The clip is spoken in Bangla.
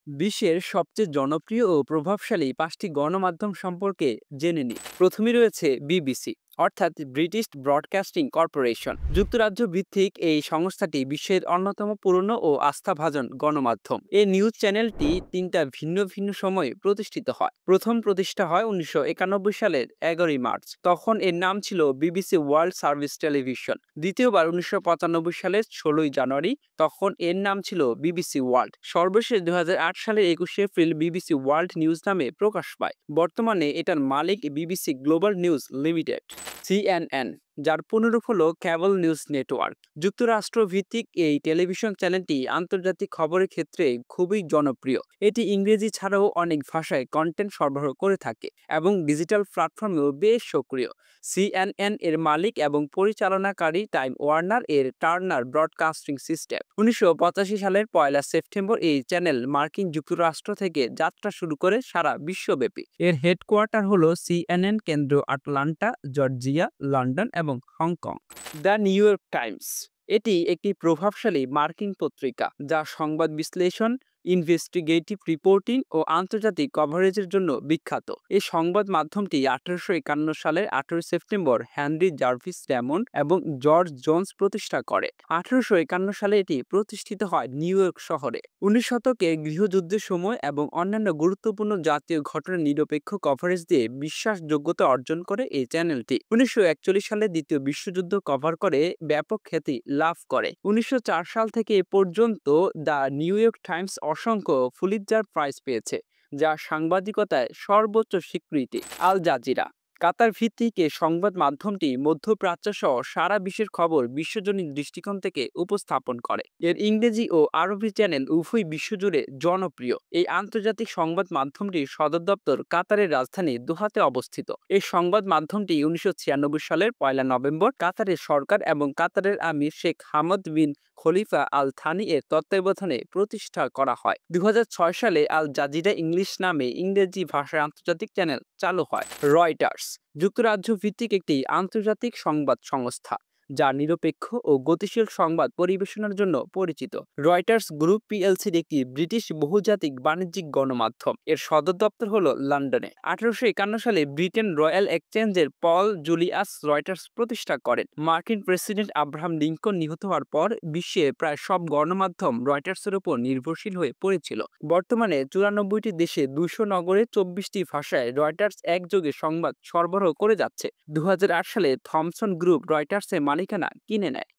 বিশ্বের সবচেয়ে জনপ্রিয় ও প্রভাবশালী ৫টি গণমাধ্যম সম্পর্কে জেনে নিই। প্রথমেই রয়েছে বিবিসি, অর্থাৎ ব্রিটিশ ব্রডকাস্টিং কর্পোরেশন। যুক্তরাজ্য ভিত্তিক এই সংস্থাটি বিশ্বের অন্যতম পুরনো ও আস্থাভাজন গণমাধ্যম। এই নিউজ চ্যানেলটি তিনটা ভিন্ন ভিন্ন সময়ে প্রতিষ্ঠিত হয়। প্রথম প্রতিষ্ঠা হয় ১৯৯১ সালের ১১ই মার্চ। তখন এর নাম ছিল বিবিসি ওয়ার্ল্ড সার্ভিস টেলিভিশন। দ্বিতীয়বার ১৯৯৫ সালের ১৬ই জানুয়ারি। তখন এর নাম ছিল বিবিসি ওয়ার্ল্ড। সর্বশেষ ২০০৮ সালের ২১শে এপ্রিল বিবিসি ওয়ার্ল্ড নিউজ নামে প্রকাশ পায়। বর্তমানে এটার মালিক BBC global news limited. CNN, যার পুনরূপ হল ক্যাবল নিউজ নেটওয়ার্ক। যুক্তরাষ্ট্র ভিত্তিক এই টেলিভিশন চ্যানেলটি আন্তর্জাতিক খবরের ক্ষেত্রে খুবই জনপ্রিয়। এটি ইংরেজি ছাড়াও অনেক ভাষায় কন্টেন্ট সরবরাহ করে থাকে এবং ডিজিটাল প্ল্যাটফর্মেও বেশ সক্রিয়। সিএনএন এর মালিক এবং পরিচালনাকারী টাইম ওয়ার্নার এর টার্নার ব্রডকাস্টিং সিস্টেম। ১৯৮৫ সালের ১লা সেপ্টেম্বর এই চ্যানেল মার্কিন যুক্তরাষ্ট্র থেকে যাত্রা শুরু করে সারা বিশ্বব্যাপী। এর হেডকোয়ার্টার হলো সিএনএন কেন্দ্র আটলান্টা, জর্জিয়া, লন্ডন এবং Hong Kong. The new York Times, এটি একটি প্রভাবশালী মার্কিন পত্রিকা যা সংবাদ বিশ্লেষণ, ইনভেস্টিগেটিভ রিপোর্টিং ও আন্তর্জাতিক কভারেজের জন্য বিখ্যাত। এই সংবাদ মাধ্যমটি ১৮৫১ সালের ১৮ সেপ্টেম্বর হেনরি জার্ভিস রেমন্ড এবং জর্জ জোন্স প্রতিষ্ঠা করে। ১৮৫১ সালে এটি প্রতিষ্ঠিত হয় নিউ ইয়র্ক শহরে। ১৯ শতকে গৃহযুদ্ধের সময় এবং অন্যান্য গুরুত্বপূর্ণ জাতীয় ঘটনার নিরপেক্ষ কভারেজ দিয়ে বিশ্বাসযোগ্যতা অর্জন করে এই চ্যানেলটি। ১৯৪১ সালে দ্বিতীয় বিশ্বযুদ্ধ কভার করে ব্যাপক খ্যাতি লাভ করে। ১৯০৪ সাল থেকে এ পর্যন্ত দ্য নিউ ইয়র্ক টাইমস অসংখ্য পুলিৎজার প্রাইজ পেয়েছে, যা সাংবাদিকতায় সর্বোচ্চ স্বীকৃতি। আল জাজিরা, কাতার ভিত্তিক এই সংবাদ মাধ্যমটি মধ্যপ্রাচ্য সহ সারা বিশ্বের খবর বিশ্বজনীন দৃষ্টিকোণ থেকে উপস্থাপন করে। এর ইংরেজি ও আরবি চ্যানেল উভয় বিশ্বজুড়ে জনপ্রিয়। এই আন্তর্জাতিক সংবাদ মাধ্যমটির সদর দপ্তর কাতারের রাজধানী দোহাতে অবস্থিত। এই সংবাদ মাধ্যমটি ১৯৯৬ সালের ১লা নভেম্বর কাতারের সরকার এবং কাতারের আমির শেখ হামদ বিন খলিফা আল থানি এর তত্ত্বাবধানে প্রতিষ্ঠা করা হয়। ২০০৬ সালে আল জাজিরা ইংলিশ নামে ইংরেজি ভাষার আন্তর্জাতিক চ্যানেল চালু হয়। রয়টার্স, যুক্তরাজ্য ভিত্তিক একটি আন্তর্জাতিক সংবাদ সংস্থা যা নিরপেক্ষ ও গতিশীল সংবাদ পরিবেশনের জন্য পরিচিত। রয়টার্স গ্রুপ পিএলসির একটি ব্রিটিশ বহুজাতিক বাণিজ্যিক গণমাধ্যম। এর সদর দপ্তর হলো লন্ডনে। ১৮৫১ সালে ব্রিটেন রয়্যাল এক্সচেঞ্জের পল জুলিয়াস রয়টার্স প্রতিষ্ঠা করেন। মার্কিন প্রেসিডেন্ট আব্রাহাম লিঙ্কন নিহত হওয়ার পর বিশ্বে প্রায় সব গণমাধ্যম রয়টার্সের উপর নির্ভরশীল হয়ে পড়েছিল। বর্তমানে ৯৪টি দেশে ২০০ নগরে ২৪টি ভাষায় রয়টার্স একযোগে সংবাদ সরবরাহ করে যাচ্ছে। ২০০৮ সালে থমসন গ্রুপ রয়টার্সের মালিকানা কিনে নেয়।